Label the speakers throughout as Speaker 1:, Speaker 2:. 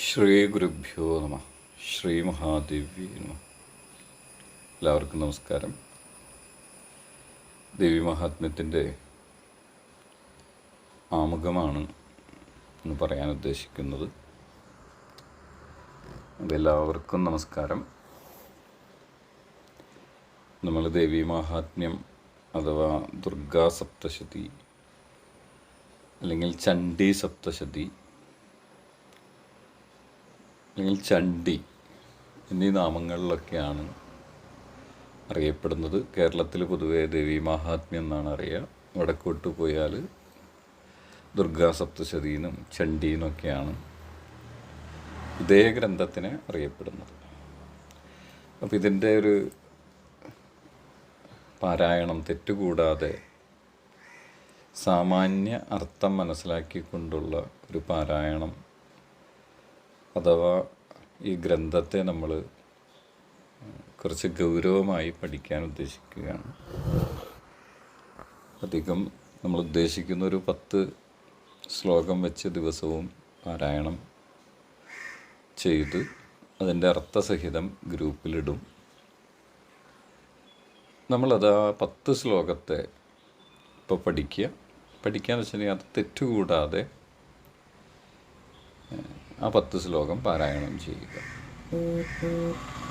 Speaker 1: ശ്രീ ഗുരുഭ്യോ നമ. ശ്രീ മഹാദേവി നമ. എല്ലാവർക്കും നമസ്കാരം. ദേവി മഹാത്മ്യത്തിൻ്റെ ആമുഖമാണ് എന്ന് പറയാൻ ഉദ്ദേശിക്കുന്നത്. അതെല്ലാവർക്കും നമസ്കാരം. നമ്മൾ ദേവി മഹാത്മ്യം അഥവാ ദുർഗാ സപ്തശതി അല്ലെങ്കിൽ ചണ്ഡി സപ്തശതി അല്ലെങ്കിൽ ചണ്ഡി എന്നീ നാമങ്ങളിലൊക്കെയാണ് അറിയപ്പെടുന്നത്. കേരളത്തിൽ പൊതുവെ ദേവി മഹാത്മ്യം എന്നാണ് അറിയുക. വടക്കോട്ട് പോയാൽ ദുർഗാ സപ്തശതീനും ചണ്ഡീന്നൊക്കെയാണ് ഇതേ ഗ്രന്ഥത്തിനെ അറിയപ്പെടുന്നത്. അപ്പോൾ ഇതിൻ്റെ ഒരു പാരായണം തെറ്റുകൂടാതെ സാമാന്യ അർത്ഥം മനസ്സിലാക്കിക്കൊണ്ടുള്ള ഒരു പാരായണം അഥവാ ഈ ഗ്രന്ഥത്തെ നമ്മൾ കുറച്ച് ഗൗരവമായി പഠിക്കാൻ ഉദ്ദേശിക്കുകയാണ്. അധികം നമ്മൾ ഉദ്ദേശിക്കുന്ന ഒരു 10 ശ്ലോകം വെച്ച് ദിവസവും പാരായണം ചെയ്ത് അതിൻ്റെ അർത്ഥസഹിതം ഗ്രൂപ്പിലിടും. നമ്മളത് ആ 10 ശ്ലോകത്തെ ഇപ്പോൾ പഠിക്കാന്ന് വെച്ചിട്ടുണ്ടെങ്കിൽ അത് തെറ്റുകൂടാതെ ആ 10 ശ്ലോകം പാരായണം ചെയ്യുക.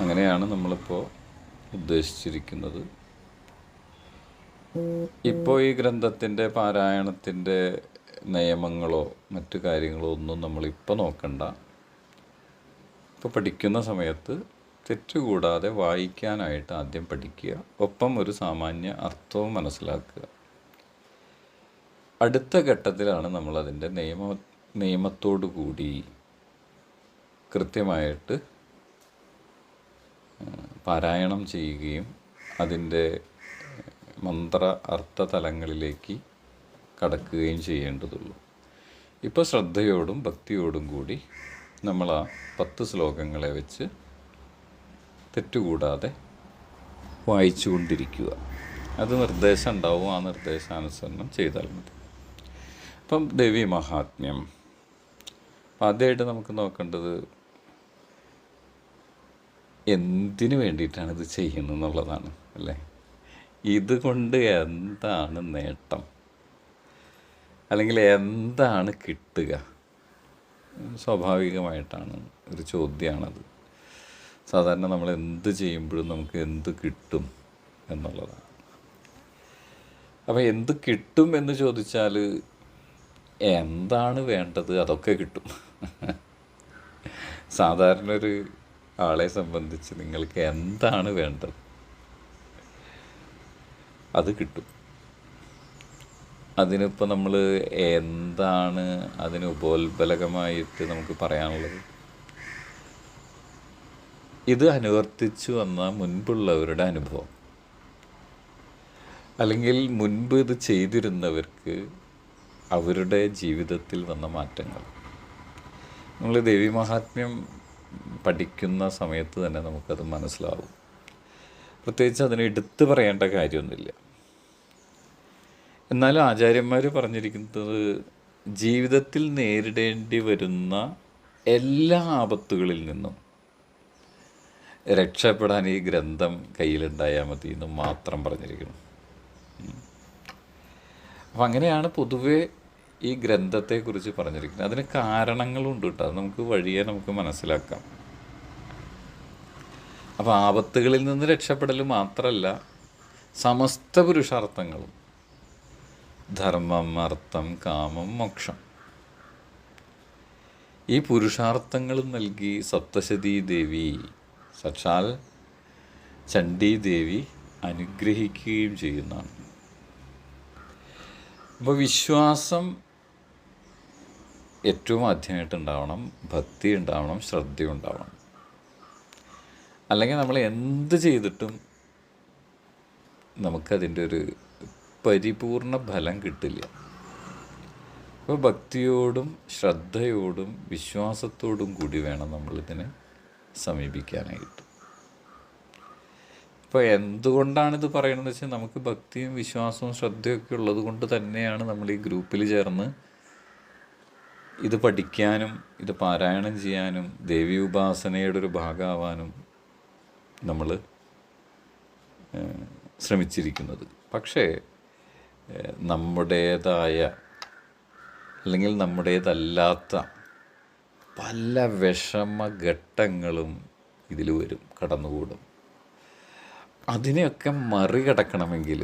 Speaker 1: അങ്ങനെയാണ് നമ്മളിപ്പോൾ ഉദ്ദേശിച്ചിരിക്കുന്നത്. ഇപ്പോൾ ഈ ഗ്രന്ഥത്തിൻ്റെ പാരായണത്തിൻ്റെ നിയമങ്ങളോ മറ്റു കാര്യങ്ങളോ ഒന്നും നമ്മളിപ്പോൾ നോക്കണ്ട. ഇപ്പോൾ പഠിക്കുന്ന സമയത്ത് തെറ്റുകൂടാതെ വായിക്കാനായിട്ട് ആദ്യം പഠിക്കുക. ഒപ്പം ഒരു സാമാന്യ അർത്ഥവും മനസ്സിലാക്കുക. അടുത്ത ഘട്ടത്തിലാണ് നമ്മളതിൻ്റെ നിയമത്തോടു കൂടി കൃത്യമായിട്ട് പാരായണം ചെയ്യുകയും അതിൻ്റെ മന്ത്ര അർത്ഥതലങ്ങളിലേക്ക് കടക്കുകയും ചെയ്യേണ്ടതുള്ളൂ. ഇപ്പോൾ ശ്രദ്ധയോടും ഭക്തിയോടും കൂടി നമ്മൾ ആ 10 ശ്ലോകങ്ങളെ വെച്ച് തെറ്റുകൂടാതെ വായിച്ചു കൊണ്ടിരിക്കുക. അത് നിർദ്ദേശം ഉണ്ടാവും. ആ നിർദ്ദേശാനുസരണം ചെയ്താൽ മതി. അപ്പം ദേവി മഹാത്മ്യം ആദ്യമായിട്ട് നമുക്ക് നോക്കേണ്ടത് എന്തിനു വേണ്ടിയിട്ടാണ് ഇത് ചെയ്യുന്നത് എന്നുള്ളതാണ് അല്ലേ. ഇതുകൊണ്ട് എന്താണ് നേട്ടം, അല്ലെങ്കിൽ എന്താണ് കിട്ടുക? സ്വാഭാവികമായിട്ടാണ് ഒരു ചോദ്യമാണത്. സാധാരണ നമ്മൾ എന്ത് ചെയ്യുമ്പോഴും നമുക്ക് എന്ത് കിട്ടും എന്നുള്ളതാണ്. അപ്പോൾ എന്ത് കിട്ടും എന്ന് ചോദിച്ചാൽ എന്താണ് വേണ്ടത് അതൊക്കെ കിട്ടും. സാധാരണ ഒരു ആളെ സംബന്ധിച്ച് നിങ്ങൾക്ക് എന്താണ് വേണ്ടത് അത് കിട്ടും. അതിനിപ്പോൾ നമ്മൾ എന്താണ് അതിന് ഉപോത്ബലകമായിട്ട് നമുക്ക് പറയാനുള്ളത്? ഇത് അനുവർത്തിച്ചു വന്ന മുൻപുള്ളവരുടെ അനുഭവം, അല്ലെങ്കിൽ മുൻപ് ഇത് ചെയ്തിരുന്നവർക്ക് അവരുടെ ജീവിതത്തിൽ വന്ന മാറ്റങ്ങൾ. നമ്മൾ ദേവി മഹാത്മ്യം പഠിക്കുന്ന സമയത്ത് തന്നെ നമുക്കത് മനസ്സിലാവും. പ്രത്യേകിച്ച് അതിന് എടുത്തു പറയേണ്ട കാര്യമൊന്നുമില്ല. എന്നാലും ആചാര്യന്മാർ പറഞ്ഞിരിക്കുന്നത് ജീവിതത്തിൽ നേരിടേണ്ടി വരുന്ന എല്ലാ ആപത്തുകളിൽ നിന്നും രക്ഷപ്പെടാൻ ഈ ഗ്രന്ഥം കയ്യിലുണ്ടായാൽ മതി എന്ന് മാത്രം പറഞ്ഞിരിക്കുന്നു. അപ്പം അങ്ങനെയാണ് പൊതുവെ ഈ ഗ്രന്ഥത്തെക്കുറിച്ച് പറഞ്ഞിരിക്കുന്നത്. അതിന് കാരണങ്ങളുണ്ട് കേട്ടോ. അത് നമുക്ക് വഴിയെ നമുക്ക് മനസ്സിലാക്കാം. അപ്പോൾ ആപത്തുകളിൽ നിന്ന് രക്ഷപ്പെടൽ മാത്രമല്ല, സമസ്ത പുരുഷാർത്ഥങ്ങളും ധർമ്മം, അർത്ഥം, കാമം, മോക്ഷം ഈ പുരുഷാർത്ഥങ്ങളും നൽകി സപ്തശതീ ദേവി സാക്ഷാൽ ചണ്ഡീ ദേവി അനുഗ്രഹിക്കുകയും ചെയ്യുന്നതാണ്. അപ്പോൾ വിശ്വാസം ഏറ്റവും ആദ്യമായിട്ട് ഉണ്ടാവണം, ഭക്തി ഉണ്ടാവണം, ശ്രദ്ധ ഉണ്ടാവണം. അല്ലെങ്കിൽ നമ്മൾ എന്ത് ചെയ്തിട്ടും നമുക്കതിൻ്റെ ഒരു പരിപൂർണ ഫലം കിട്ടില്ല. അപ്പോൾ ഭക്തിയോടും ശ്രദ്ധയോടും വിശ്വാസത്തോടും കൂടി വേണം നമ്മളിതിനെ സമീപിക്കാനായിട്ട്. ഇപ്പോൾ എന്തുകൊണ്ടാണിത് പറയണമെന്ന് വെച്ചാൽ നമുക്ക് ഭക്തിയും വിശ്വാസവും ശ്രദ്ധയൊക്കെ ഉള്ളത് കൊണ്ട് തന്നെയാണ് നമ്മൾ ഈ ഗ്രൂപ്പിൽ ചേർന്ന് ഇത് പഠിക്കാനും ഇത് പാരായണം ചെയ്യാനും ദേവി ഉപാസനയുടെ ഒരു ഭാഗമാവാനും നമ്മൾ ശ്രമിച്ചിരിക്കുന്നത്. പക്ഷേ നമ്മുടേതായ അല്ലെങ്കിൽ നമ്മുടേതല്ലാത്ത പല വിഷമഘട്ടങ്ങളും ഇതിൽ വരും, കടന്നുകൂടും. അതിനെയൊക്കെ മറികടക്കണമെങ്കിൽ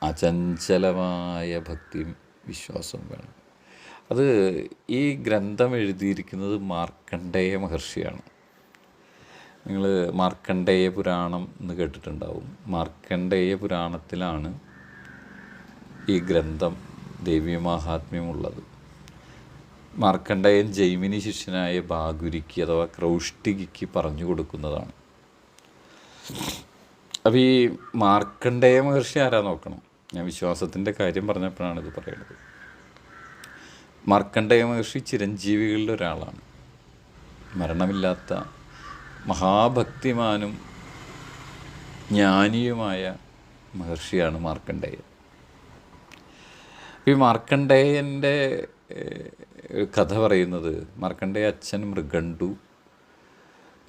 Speaker 1: അചഞ്ചലമായ ഭക്തിയും വിശ്വാസവും വേണം. അത് ഈ ഗ്രന്ഥം എഴുതിയിരിക്കുന്നത് മാർക്കണ്ഡേയ മഹർഷിയാണ്. നിങ്ങൾ മാർക്കണ്ഡേയ പുരാണം എന്ന് കേട്ടിട്ടുണ്ടാവും. മാർക്കണ്ഡേയ പുരാണത്തിലാണ് ഈ ഗ്രന്ഥം ദേവി മഹാത്മ്യമുള്ളത്. മാർക്കണ്ഡേയൻ ജൈമിനി ശിഷ്യനായ ബാഗുരിക്ക് അഥവാ ക്രൗഷ്ടികിക്ക് പറഞ്ഞു കൊടുക്കുന്നതാണ്. അപ്പോൾ ഈ മാർക്കണ്ഡേയ മഹർഷി ആരാ നോക്കണം. ഞാൻ വിശ്വാസത്തിൻ്റെ കാര്യം പറഞ്ഞപ്പോഴാണ് ഇത് പറയുന്നത്. മാർക്കണ്ഡേയ മഹർഷി ചിരഞ്ജീവികളിൽ ഒരാളാണ്. മരണമില്ലാത്ത മഹാഭക്തിമാനും ജ്ഞാനിയുമായ മഹർഷിയാണ് മാർക്കണ്ഡേയൻ. ഈ മാർക്കണ്ഡേയൻ്റെ കഥ പറയുന്നത്, മാർക്കണ്ഡേയ അച്ഛൻ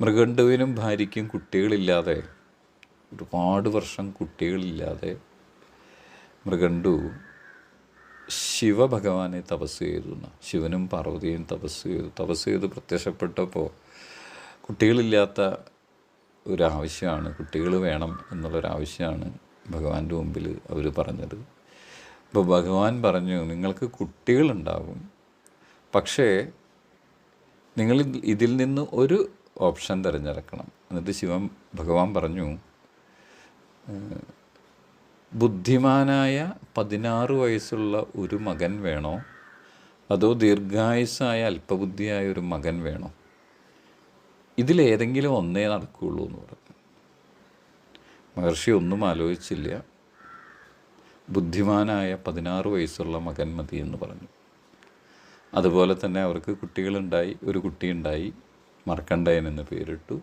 Speaker 1: മൃഗണ്ടുവിനും ഭാര്യയ്ക്കും കുട്ടികളില്ലാതെ ഒരുപാട് വർഷം കുട്ടികളില്ലാതെ മൃഗണ്ടു ശിവഭഗവാനെ തപസ് ചെയ്തു. ശിവനും പാർവതിയും തപസ് ചെയ്ത് പ്രത്യക്ഷപ്പെട്ടപ്പോൾ കുട്ടികളില്ലാത്ത ഒരാവശ്യമാണ്, കുട്ടികൾ വേണം എന്നുള്ളൊരാവശ്യമാണ് ഭഗവാന്റെ മുമ്പിൽ അവർ പറഞ്ഞത്. അപ്പോൾ ഭഗവാൻ പറഞ്ഞു, നിങ്ങൾക്ക് കുട്ടികളുണ്ടാകും, പക്ഷേ നിങ്ങൾ ഇതിൽ നിന്ന് ഒരു ഓപ്ഷൻ തിരഞ്ഞെടുക്കണം. എന്നിട്ട് ഭഗവാൻ പറഞ്ഞു, ബുദ്ധിമാനായ 16 വയസ്സുള്ള ഒരു മകൻ വേണോ, അതോ ദീർഘായുസ്സായ അല്പബുദ്ധിയായ ഒരു മകൻ വേണോ? ഇതിലേതെങ്കിലും ഒന്നേ നടക്കുകയുള്ളൂ എന്ന് പറഞ്ഞു. മഹർഷി ഒന്നും ആലോചിച്ചില്ല, ബുദ്ധിമാനായ 16 വയസ്സുള്ള മകൻ മതി എന്ന് പറഞ്ഞു. അതുപോലെ തന്നെ അവർക്ക് കുട്ടികളുണ്ടായി. ഒരു കുട്ടിയുണ്ടായി, മാർക്കണ്ഡേയൻ എന്ന് പേരിട്ടു.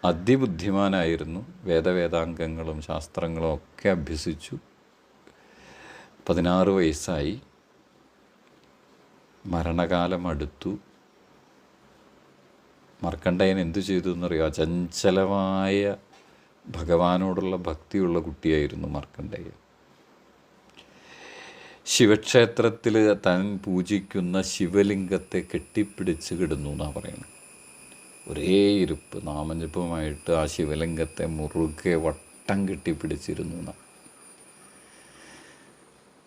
Speaker 1: അതിബുദ്ധിമാനായിരുന്നു, വേദാംഗങ്ങളും ശാസ്ത്രങ്ങളും ഒക്കെ അഭ്യസിച്ചു. 16 വയസ്സായി, മരണകാലം അടുത്തു. മാർക്കണ്ഡേയൻ എന്തു ചെയ്തു എന്നറിയോ? അചഞ്ചലമായ ഭഗവാനോടുള്ള ഭക്തിയുള്ള കുട്ടിയായിരുന്നു മാർക്കണ്ഡേയൻ. ശിവക്ഷേത്രത്തിൽ താൻ പൂജിക്കുന്ന ശിവലിംഗത്തെ കെട്ടിപ്പിടിച്ച് കിടന്നു എന്നാണ് പറയുന്നത്. ഒരേ ഇരുപ്പ്, നാമജപമായിട്ട് ആ ശിവലിംഗത്തെ മുറുകെ വട്ടം കെട്ടിപ്പിടിച്ചിരുന്നു എന്നാണ്.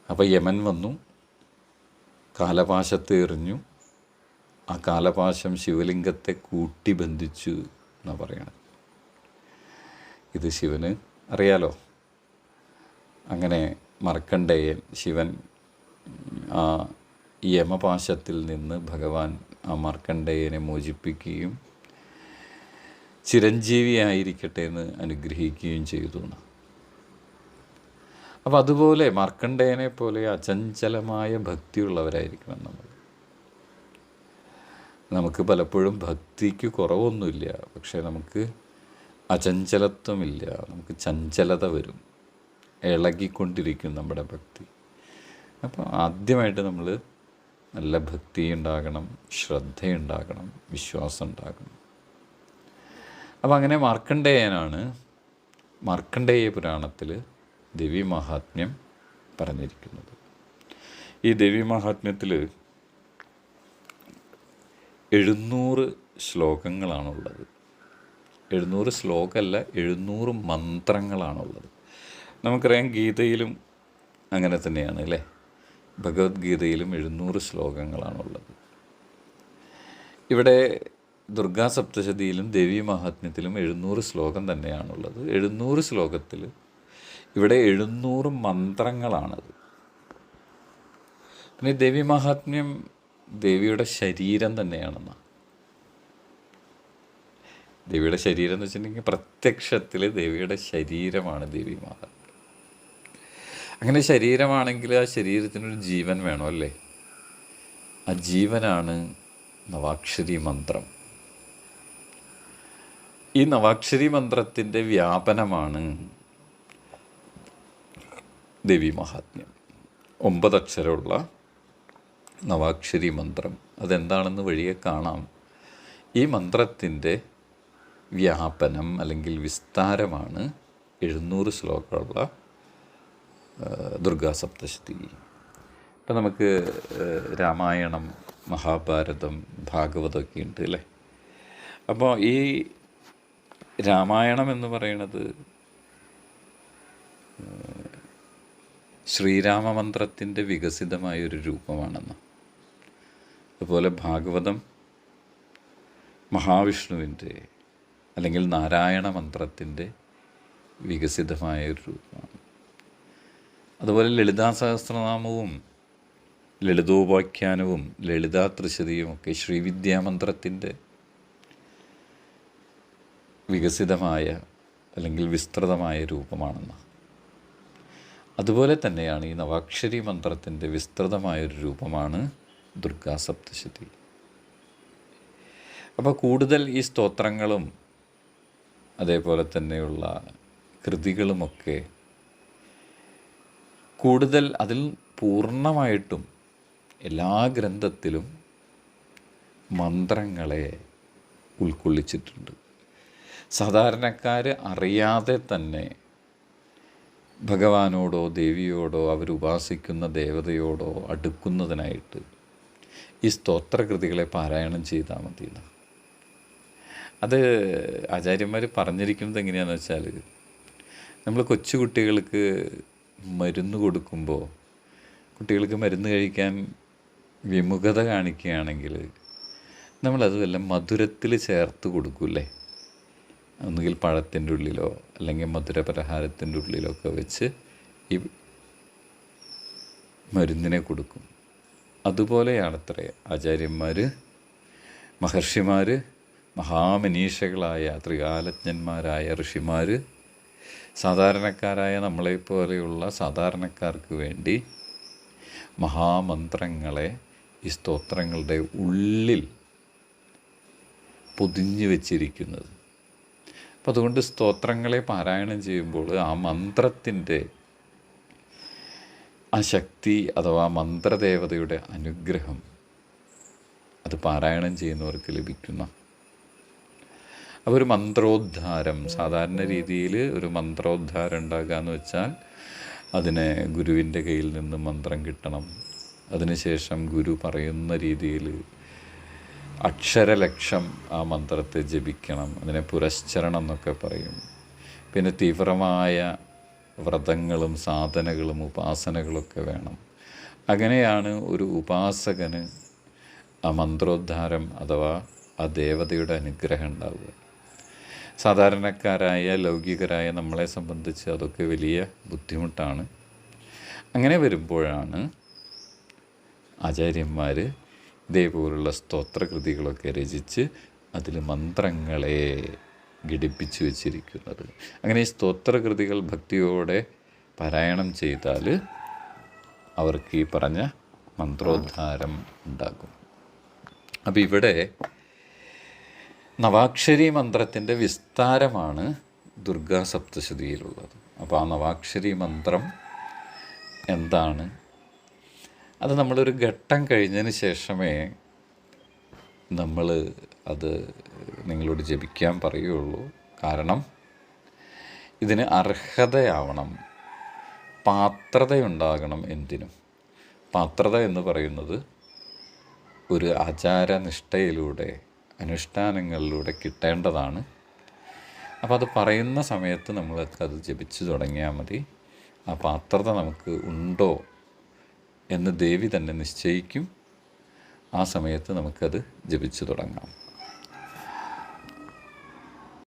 Speaker 1: അപ്പോൾ യമൻ വന്നു, കാലപാശത്തെ എറിഞ്ഞു. ആ കാലപാശം ശിവലിംഗത്തെ കൂട്ടി ബന്ധിച്ചു എന്നാണ് പറയണത്. ഇത് ശിവന് അറിയാലോ. അങ്ങനെ മാർക്കണ്ഡേയൻ, ശിവൻ ആ യമപാശത്തിൽ നിന്ന് ഭഗവാൻ ആ മാർക്കണ്ഡേയനെ മോചിപ്പിക്കുകയും ചിരഞ്ജീവിയായിരിക്കട്ടെ എന്ന് അനുഗ്രഹിക്കുകയും ചെയ്തു. അപ്പോൾ അതുപോലെ മാർക്കണ്ഡേയനെ പോലെ അചഞ്ചലമായ ഭക്തിയുള്ളവരായിരിക്കണം നമ്മൾ. നമുക്ക് പലപ്പോഴും ഭക്തിക്ക് കുറവൊന്നുമില്ല, പക്ഷേ നമുക്ക് അചഞ്ചലത്വമില്ല, നമുക്ക് ചഞ്ചലത വരും, ഇളകിക്കൊണ്ടിരിക്കും നമ്മുടെ ഭക്തി. അപ്പോൾ ആദ്യമായിട്ട് നമ്മൾ നല്ല ഭക്തി ഉണ്ടാകണം, ശ്രദ്ധയുണ്ടാകണം, വിശ്വാസം ഉണ്ടാകണം. അപ്പോൾ അങ്ങനെ മാർക്കണ്ഡേയനാണ് മാർക്കണ്ഡേയ പുരാണത്തിൽ ദേവി മഹാത്മ്യം പറഞ്ഞിരിക്കുന്നത്. ഈ ദേവി മഹാത്മ്യത്തിൽ 700 ശ്ലോകങ്ങളാണുള്ളത്. 700 ശ്ലോകമല്ല, 700 മന്ത്രങ്ങളാണുള്ളത്. നമുക്കറിയാം ഗീതയിലും അങ്ങനെ തന്നെയാണ് അല്ലേ. ഭഗവത്ഗീതയിലും 700 ശ്ലോകങ്ങളാണുള്ളത്. ഇവിടെ ദുർഗാ സപ്തശതിയിലും ദേവി മഹാത്മ്യത്തിലും 700 ശ്ലോകം തന്നെയാണുള്ളത്. 700 ശ്ലോകത്തിൽ ഇവിടെ 700 മന്ത്രങ്ങളാണത്. പിന്നെ ദേവി മഹാത്മ്യം ദേവിയുടെ ശരീരം തന്നെയാണെന്നാണ്. ദേവിയുടെ ശരീരം എന്ന് വെച്ചിട്ടുണ്ടെങ്കിൽ പ്രത്യക്ഷത്തിൽ ദേവിയുടെ ശരീരമാണ് ദേവി മഹാത്മ്യം. അങ്ങനെ ശരീരമാണെങ്കിൽ ആ ശരീരത്തിനൊരു ജീവൻ വേണം അല്ലേ. ആ ജീവനാണ് നവാക്ഷരി മന്ത്രം. ഈ നവാക്ഷരി മന്ത്രത്തിൻ്റെ വ്യാപനമാണ് ദേവി മഹാത്മ്യം. 9 അക്ഷരമുള്ള നവാക്ഷരി മന്ത്രം. അതെന്താണെന്ന് വഴിയെ കാണാം. ഈ മന്ത്രത്തിൻ്റെ വ്യാപനം അല്ലെങ്കിൽ വിസ്താരമാണ് 700 ശ്ലോകമുള്ള ദുർഗാസപ്തശതി. ഇപ്പം നമുക്ക് രാമായണം, മഹാഭാരതം, ഭാഗവതമൊക്കെ ഉണ്ട് അല്ലേ. അപ്പോൾ ഈ രാമായണം എന്ന് പറയുന്നത് ശ്രീരാമമന്ത്രത്തിൻ്റെ വികസിതമായൊരു രൂപമാണെന്ന്. അതുപോലെ ഭാഗവതം മഹാവിഷ്ണുവിൻ്റെ അല്ലെങ്കിൽ നാരായണ മന്ത്രത്തിൻ്റെ വികസിതമായൊരു രൂപമാണ്. അതുപോലെ ലളിതാ സഹസ്രനാമവും ലളിതോപാഖ്യാനവും ലളിതാ ത്രിശതിയും ഒക്കെ ശ്രീവിദ്യാമന്ത്രത്തിൻ്റെ വികസിതമായ അല്ലെങ്കിൽ വിസ്തൃതമായ രൂപമാണെന്ന്. അതുപോലെ തന്നെയാണ് ഈ നവാക്ഷരി മന്ത്രത്തിൻ്റെ വിസ്തൃതമായൊരു രൂപമാണ് ദുർഗാസപ്തശതി. അപ്പോൾ കൂടുതൽ ഈ സ്തോത്രങ്ങളും അതേപോലെ തന്നെയുള്ള കൃതികളുമൊക്കെ കൂടുതൽ അതിൽ പൂർണ്ണമായിട്ടും എല്ലാ ഗ്രന്ഥത്തിലും മന്ത്രങ്ങളെ ഉൾക്കൊള്ളിച്ചിട്ടുണ്ട്. സാധാരണക്കാർ അറിയാതെ തന്നെ ഭഗവാനോടോ ദേവിയോടോ അവരുപാസിക്കുന്ന ദേവതയോടോ അടുക്കുന്നതിനായിട്ട് ഈ സ്തോത്രകൃതികളെ പാരായണം ചെയ്താൽ മതി. അത് ആചാര്യന്മാർ പറഞ്ഞിരിക്കുന്നത് എങ്ങനെയാണെന്ന് വെച്ചാൽ, നമ്മൾ കൊച്ചു കുട്ടികൾക്ക് മരുന്ന് കൊടുക്കുമ്പോൾ കുട്ടികൾക്ക് മരുന്ന് കഴിക്കാൻ വിമുഖത കാണിക്കുകയാണെങ്കിൽ നമ്മളത് വല്ല മധുരത്തിൽ ചേർത്ത് കൊടുക്കൂല്ലേ. ഒന്നുകിൽ പഴത്തിൻ്റെ ഉള്ളിലോ അല്ലെങ്കിൽ മധുരപലഹാരത്തിൻ്റെ ഉള്ളിലോ ഒക്കെ വെച്ച് ഈ മരുന്നിനെ കൊടുക്കും. അതുപോലെയാണത്രേ ആചാര്യന്മാർ, മഹർഷിമാർ, മഹാമനീഷകളായ ത്രികാലജ്ഞന്മാരായ ഋഷിമാർ സാധാരണക്കാരായ നമ്മളെപ്പോലെയുള്ള സാധാരണക്കാർക്ക് വേണ്ടി മഹാമന്ത്രങ്ങളെ ഈ സ്തോത്രങ്ങളുടെ ഉള്ളിൽ പൊതിഞ്ഞു വച്ചിരിക്കുന്നത്. അപ്പം അതുകൊണ്ട് സ്തോത്രങ്ങളെ പാരായണം ചെയ്യുമ്പോൾ ആ മന്ത്രത്തിൻ്റെ ആ ശക്തി അഥവാ മന്ത്രദേവതയുടെ അനുഗ്രഹം അത് പാരായണം ചെയ്യുന്നവർക്ക് ലഭിക്കുന്ന. അപ്പോൾ ഒരു മന്ത്രോദ്ധാരം, സാധാരണ രീതിയിൽ ഒരു മന്ത്രോദ്ധാരം ഉണ്ടാക്കുക എന്ന് വെച്ചാൽ അതിന് ഗുരുവിൻ്റെ കയ്യിൽ നിന്ന് മന്ത്രം കിട്ടണം. അതിനുശേഷം ഗുരു പറയുന്ന രീതിയിൽ അക്ഷരലക്ഷം ആ മന്ത്രത്തെ ജപിക്കണം. അതിനെ പുരസ്ചരണം എന്നൊക്കെ പറയും. പിന്നെ തീവ്രമായ വ്രതങ്ങളും സാധനകളും ഉപാസനകളൊക്കെ വേണം. അങ്ങനെയാണ് ഒരു ഉപാസകന് ആ മന്ത്രോദ്ധാരം അഥവാ ആ ദേവതയുടെ അനുഗ്രഹം ഉണ്ടാവുക. സാധാരണക്കാരായ ലൗകികരായ നമ്മളെ സംബന്ധിച്ച് അതൊക്കെ വലിയ ബുദ്ധിമുട്ടാണ്. അങ്ങനെ വരുമ്പോഴാണ് ആചാര്യന്മാർ ഇതേപോലുള്ള സ്തോത്രകൃതികളൊക്കെ രചിച്ച് അതിൽ മന്ത്രങ്ങളെ ഘടിപ്പിച്ച് വച്ചിരിക്കുന്നത്. അങ്ങനെ ഈ സ്തോത്രകൃതികൾ ഭക്തിയോടെ പാരായണം ചെയ്താൽ അവർക്ക് ഈ പറഞ്ഞ മന്ത്രോദ്ധാരം ഉണ്ടാകും. അപ്പോൾ ഇവിടെ നവാക്ഷരി മന്ത്രത്തിൻ്റെ വിസ്താരമാണ് ദുർഗാ സപ്തശതിയിലുള്ളത്. അപ്പോൾ ആ നവാക്ഷരി മന്ത്രം എന്താണ്, അത് നമ്മളൊരു ഘട്ടം കഴിഞ്ഞതിന് ശേഷമേ നമ്മൾ അത് നിങ്ങളോട് ജപിക്കാൻ പറയുള്ളൂ. കാരണം ഇതിന് അർഹതയാവണം, പാത്രതയുണ്ടാകണം. എന്തിനും പാത്രത എന്ന് പറയുന്നത് ഒരു ആചാരനിഷ്ഠയിലൂടെ അനുഷ്ഠാനങ്ങളിലൂടെ കിട്ടേണ്ടതാണ്. അപ്പോൾ അത് പറയുന്ന സമയത്ത് നമ്മളൊക്കെ അത് ജപിച്ചു തുടങ്ങിയാൽ മതി. ആ പാത്രത നമുക്ക് ഉണ്ടോ എന്ന് ദേവി തന്നെ നിശ്ചയിക്കും. ആ സമയത്ത് നമുക്കത് ജപിച്ചു തുടങ്ങാം.